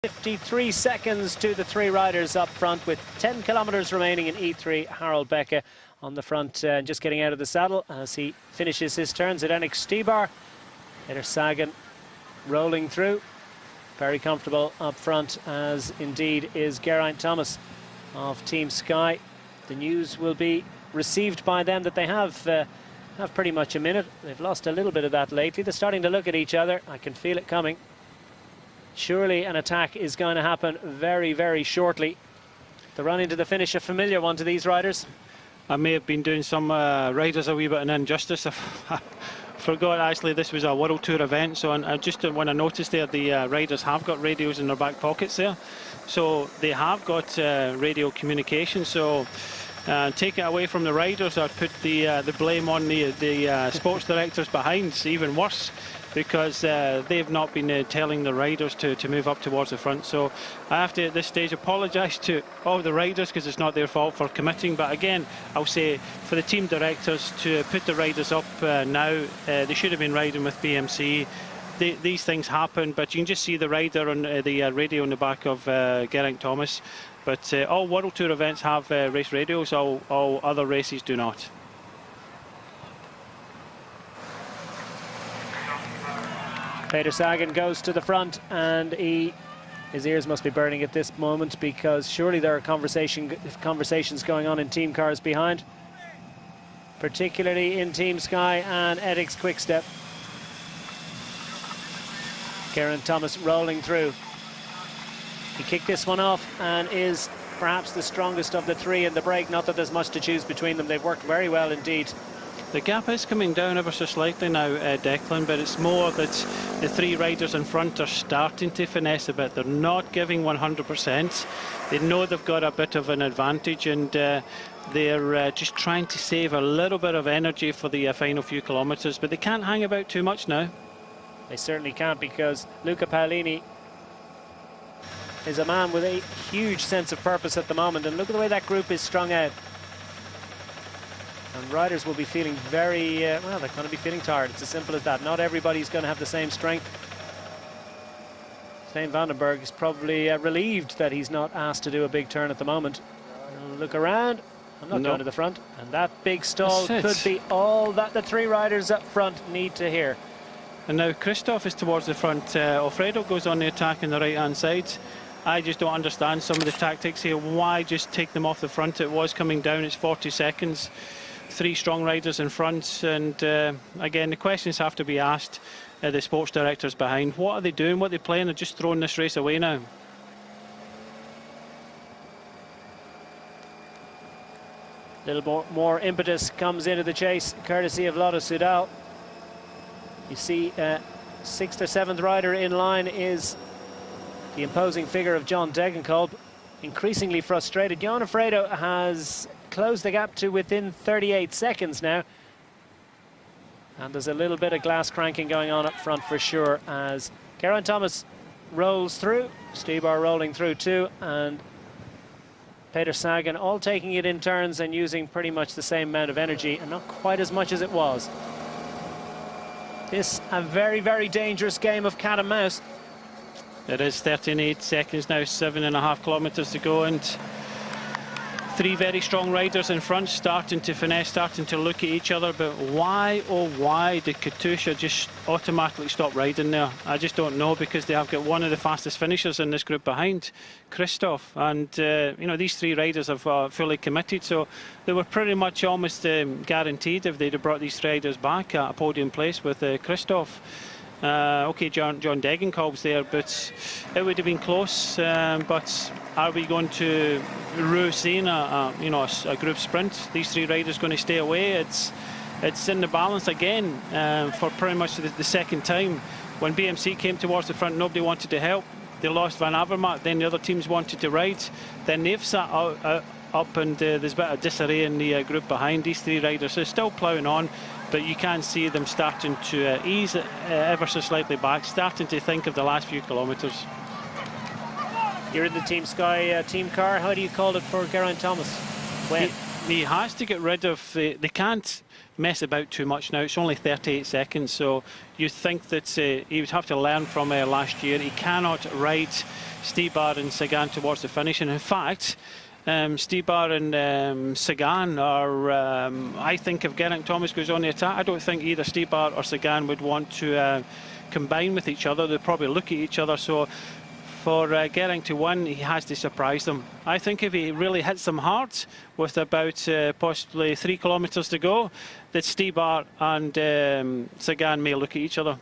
53 seconds to the three riders up front with 10 kilometres remaining in E3. Harelbeke on the front, just getting out of the saddle as he finishes his turns at Enix Stibar. Peter Sagan rolling through, very comfortable up front, as indeed is Geraint Thomas of Team Sky. The news will be received by them that they have pretty much a minute. They've lost a little bit of that lately. They're starting to look at each other. I can feel it coming. Surely an attack is going to happen very, very shortly. The run into the finish, a familiar one to these riders. I may have been doing some riders a wee bit an injustice. I forgot actually this was a World Tour event, so when I noticed there, the riders have got radios in their back pockets there. So they have got radio communication, so take it away from the riders or put the blame on the sports directors behind. Even worse, because they've not been telling the riders to move up towards the front. So I have to at this stage apologise to all the riders, because it's not their fault for committing. But again, I'll say for the team directors to put the riders up now, they should have been riding with BMC. These things happen, but you can just see the rider on the radio on the back of Geraint Thomas. But all World Tour events have race radios, all other races do not. Peter Sagan goes to the front, and his ears must be burning at this moment, because surely there are conversations going on in team cars behind, particularly in Team Sky and Etixx Quickstep. Geraint Thomas rolling through. He kicked this one off and is perhaps the strongest of the three in the break. Not that there's much to choose between them. They've worked very well indeed. The gap is coming down ever so slightly now, Declan, but it's more that the three riders in front are starting to finesse a bit. They're not giving 100%. They know they've got a bit of an advantage, and they're just trying to save a little bit of energy for the final few kilometres, but they can't hang about too much now. They certainly can't, because Luca Paolini is a man with a huge sense of purpose at the moment, and look at the way that group is strung out. And riders will be feeling very, well, they're going to be feeling tired. It's as simple as that. Not everybody's going to have the same strength. Stijn Vandenberg is probably relieved that he's not asked to do a big turn at the moment. Look around. I'm not going to the front. And that big stall could be all that the three riders up front need to hear. And now Christoph is towards the front. Alfredo goes on the attack on the right-hand side. I just don't understand some of the tactics here. Why just take them off the front? It was coming down. It's 40 seconds. Three strong riders in front, and again the questions have to be asked the sports directors behind. What are they doing? What are they playing? They're just throwing this race away now. A little more impetus comes into the chase, courtesy of Lotto Soudal. You see, 6th or 7th rider in line is the imposing figure of John Degenkolb, increasingly frustrated. Johan Alfredo has closed the gap to within 38 seconds now, and there's a little bit of glass cranking going on up front for sure, as Geraint Thomas rolls through, Stibar rolling through too, and Peter Sagan all taking it in turns and using pretty much the same amount of energy, and not quite as much as it was. This a very, very dangerous game of cat and mouse. It is 38 seconds now, 7.5 kilometres to go, and three very strong riders in front, starting to finesse, starting to look at each other. But why, oh why, did Katusha just automatically stop riding there? I just don't know, because they have got one of the fastest finishers in this group behind, Christoph. And, you know, these three riders have fully committed, so they were pretty much almost guaranteed if they'd have brought these riders back at a podium place with Christoph. Okay, John Degenkolb's there, but it would have been close. But are we going to rue seeing a group sprint? These three riders going to stay away? It's in the balance again for pretty much the second time. When BMC came towards the front, nobody wanted to help. They lost Van Avermaet. Then the other teams wanted to ride. Then they've sat up, and there's a bit of disarray in the group behind. These three riders are still ploughing on, but you can see them starting to ease ever so slightly back, starting to think of the last few kilometres. You're in the Team Sky team car. How do you call it for Geraint Thomas? When? he has to get rid of... they can't mess about too much now. It's only 38 seconds, so you think that he would have to learn from last year. He cannot ride Stybar and Sagan towards the finish, and in fact, Stybar and Sagan are, I think if Geraint Thomas goes on the attack, I don't think either Stybar or Sagan would want to combine with each other. They'd probably look at each other, so for Geraint to win, he has to surprise them. I think if he really hits them hard with about possibly 3 kilometres to go, that Stybar and Sagan may look at each other.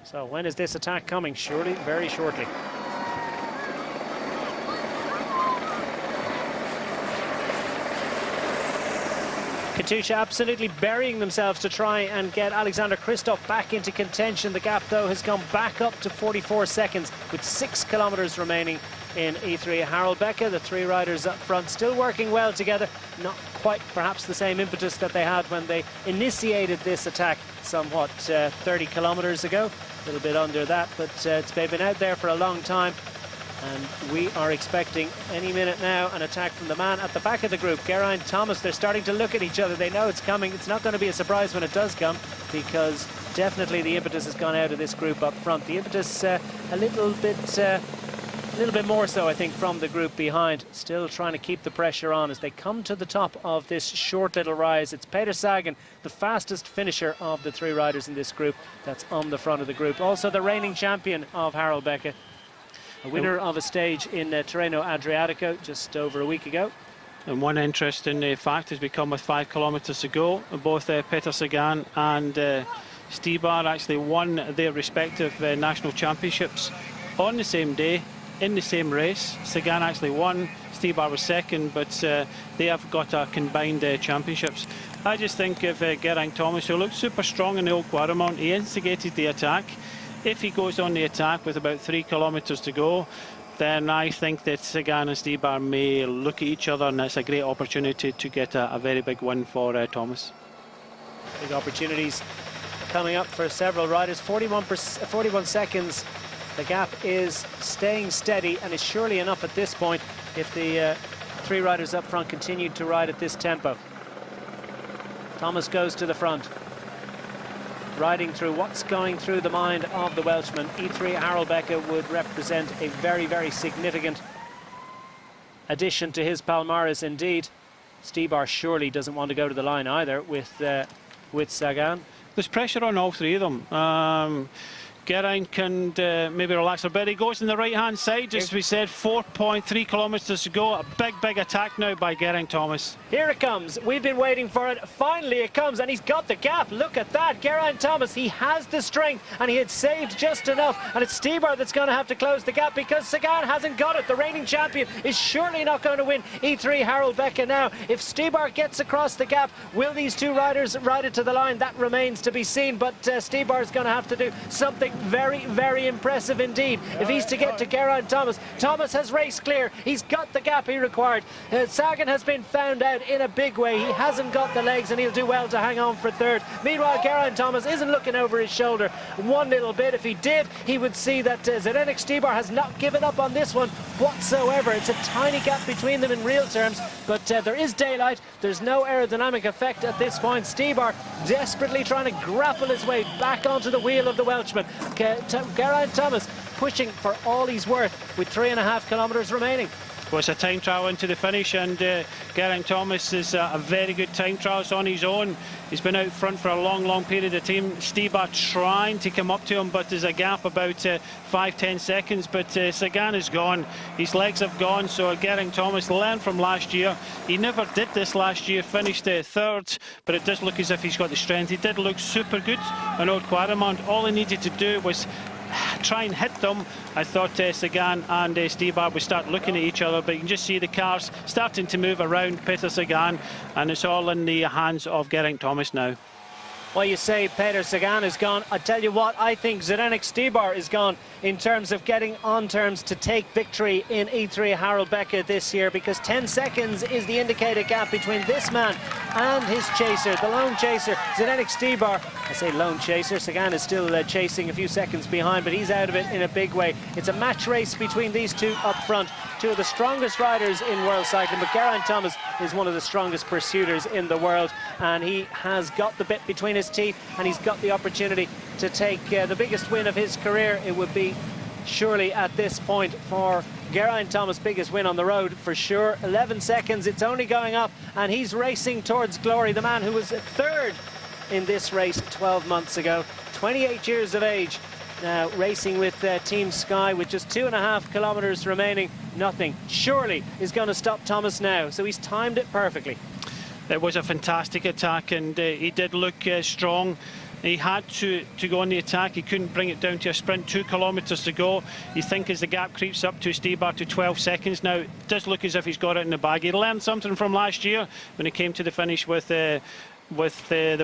So when is this attack coming? Surely, very shortly. Katusha absolutely burying themselves to try and get Alexander Kristoff back into contention. The gap, though, has gone back up to 44 seconds with 6 kilometres remaining in E3. Harelbeke, the 3 riders up front, still working well together. Not quite perhaps the same impetus that they had when they initiated this attack somewhat 30 kilometres ago. A little bit under that, but they've been out there for a long time. And we are expecting any minute now an attack from the man at the back of the group, Geraint Thomas. They're starting to look at each other. They know it's coming. It's not going to be a surprise when it does come, because definitely the impetus has gone out of this group up front. The impetus a little bit more so, I think, from the group behind. Still trying to keep the pressure on as they come to the top of this short little rise. It's Peter Sagan, the fastest finisher of the 3 riders in this group, that's on the front of the group. Also the reigning champion of Harelbeke, a winner of a stage in Tirreno Adriatico just over a week ago. And one interesting fact has become with 5 kilometres to go, both Peter Sagan and Stybar actually won their respective national championships on the same day, in the same race. Sagan actually won, Stybar was second, but they have got combined championships. I just think of Geraint Thomas, who looked super strong in the Old Quartermount. He instigated the attack. If he goes on the attack with about 3 kilometres to go, then I think that Sagan and Stybar may look at each other, and it's a great opportunity to get a very big win for Thomas. Big opportunities coming up for several riders. 41 seconds. The gap is staying steady, and is surely enough at this point if the 3 riders up front continue to ride at this tempo. Thomas goes to the front, riding through what's going through the mind of the Welshman. E3 Harelbeke would represent a very, very significant addition to his palmares indeed. Stybar surely doesn't want to go to the line either with Sagan. There's pressure on all 3 of them. Geraint can maybe relax a bit. He goes in the right-hand side, just as we said, 4.3 kilometres to go. A big, big attack now by Geraint Thomas. Here it comes. We've been waiting for it. Finally it comes, and he's got the gap. Look at that. Geraint Thomas, he has the strength, and he had saved just enough. And it's Stybar that's going to have to close the gap, because Sagan hasn't got it. The reigning champion is surely not going to win E3 Harelbeke now. If Stybar gets across the gap, will these 2 riders ride it to the line? That remains to be seen, but Stybar is going to have to do something very, very impressive indeed if he's to get to Geraint Thomas. Thomas has raced clear. He's got the gap he required. Sagan has been found out in a big way. He hasn't got the legs, and he'll do well to hang on for 3rd. Meanwhile, Geraint Thomas isn't looking over his shoulder one little bit. If he did, he would see that Zdeněk Stybar has not given up on this one whatsoever. It's a tiny gap between them in real terms, but there is daylight. There's no aerodynamic effect at this point. Stybar desperately trying to grapple his way back onto the wheel of the Welshman. Geraint Thomas pushing for all he's worth with 3.5 kilometres remaining. Well, it's a time trial into the finish, and Geraint Thomas is a very good time trial. It's on his own. He's been out front for a long, long period of time. Stybar trying to come up to him, but there's a gap about 5-10 seconds. But Sagan is gone. His legs have gone. So Geraint Thomas learned from last year. He never did this last year, finished 3rd, but it does look as if he's got the strength. He did look super good on Old Quartermount. All he needed to do was try and hit them. I thought Sagan and Stybar would start looking at each other, but you can just see the cars starting to move around Peter Sagan, and it's all in the hands of Geraint Thomas now. Well, you say Peter Sagan is gone. I tell you what, I think Zdeněk Stybar is gone in terms of getting on terms to take victory in E3 Harelbeke this year, because 10 seconds is the indicated gap between this man and his chaser, the lone chaser, Zdeněk Stybar. I say lone chaser, Sagan is still chasing a few seconds behind, but he's out of it in a big way. It's a match race between these two up front, two of the strongest riders in world cycling, but Geraint Thomas is one of the strongest pursuers in the world, and he has got the bit between his teeth, and he's got the opportunity to take the biggest win of his career. It would be surely at this point for Geraint Thomas' biggest win on the road for sure. 11 seconds, it's only going up, and he's racing towards glory. The man who was third in this race 12 months ago, 28 years of age, now racing with Team Sky with just 2.5 kilometers remaining. Nothing surely is going to stop Thomas now, so he's timed it perfectly. It was a fantastic attack, and he did look strong. He had to go on the attack. He couldn't bring it down to a sprint. 2 kilometers to go. You think as the gap creeps up to Stybar to 12 seconds now, it does look as if he's got it in the bag. He learned something from last year when he came to the finish with the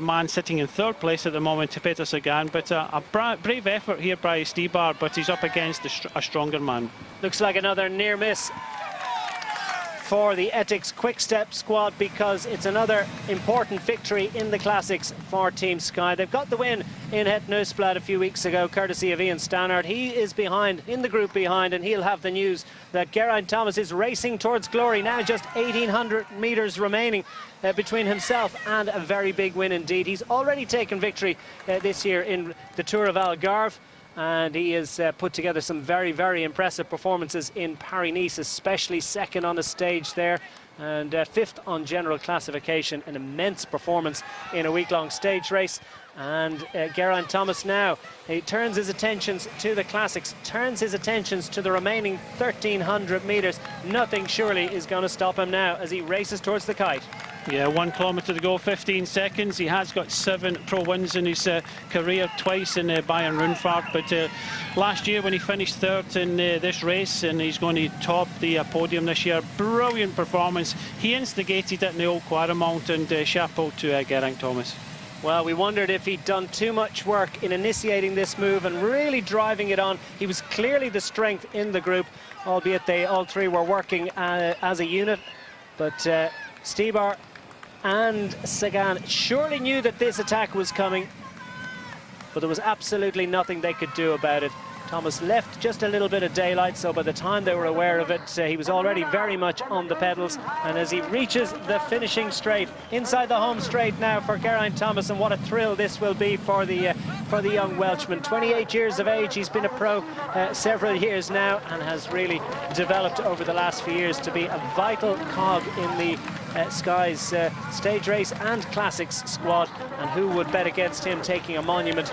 man sitting in third place at the moment, Peter Sagan. But a brave effort here by Stybar, but he's up against a stronger man. Looks like another near miss for the Ethics Quick Step squad, because it's another important victory in the classics for Team Sky. They've got the win in Het Nieuwsblad a few weeks ago, courtesy of Ian Stannard. He is behind, in the group behind, and he'll have the news that Geraint Thomas is racing towards glory. Now just 1,800 metres remaining between himself and a very big win indeed. He's already taken victory this year in the Tour of Algarve, and he has put together some very, very impressive performances in Paris-Nice, especially second on the stage there, and fifth on general classification. An immense performance in a week-long stage race. And Geraint Thomas now, he turns his attentions to the classics, turns his attentions to the remaining 1,300 metres. Nothing surely is going to stop him now as he races towards the kite. Yeah, 1 kilometre to go, 15 seconds. He has got 7 pro wins in his career, twice in Bayern Rundfahrt. But last year when he finished third in this race, and he's going to top the podium this year. Brilliant performance. He instigated it in the old Quaremont, and chapeau to Geraint Thomas. Well, we wondered if he'd done too much work in initiating this move and really driving it on. He was clearly the strength in the group, albeit they all three were working as a unit. But Stybar and Sagan surely knew that this attack was coming, but there was absolutely nothing they could do about it. Thomas left just a little bit of daylight, so by the time they were aware of it, he was already very much on the pedals. And as he reaches the finishing straight, inside the home straight now for Geraint Thomas, and what a thrill this will be for the young Welshman. 28 years of age, he's been a pro several years now, and has really developed over the last few years to be a vital cog in the Sky's stage race and classics squad. And who would bet against him taking a monument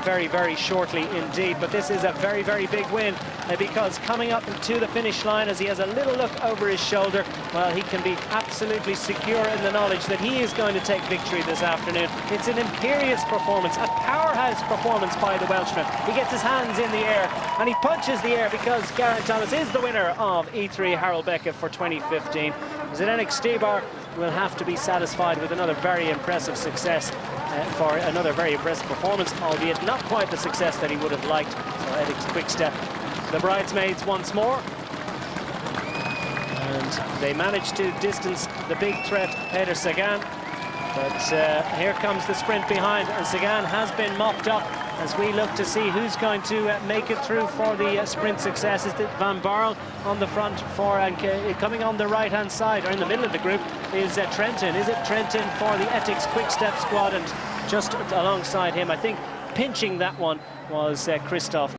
very, very shortly indeed. But this is a very, very big win, because coming up to the finish line, as he has a little look over his shoulder, well, he can be absolutely secure in the knowledge that he is going to take victory this afternoon. It's an imperious performance, a powerhouse performance by the Welshman. He gets his hands in the air and he punches the air, because Geraint Thomas is the winner of E3 Harelbeke for 2015. Zdeněk Stybar will have to be satisfied with another very impressive success, for another very impressive performance, albeit not quite the success that he would have liked. So Ethics Quick Step, the bridesmaids once more, and they managed to distance the big threat, Peter Sagan. But here comes the sprint behind, and Sagan has been mopped up as we look to see who's going to make it through for the sprint success. Is it Van Barle on the front for, and coming on the right-hand side, or in the middle of the group, is Trentin. Is it Trentin for the Ethics Quick Step squad? And just alongside him, I think, pinching that one was Christoph.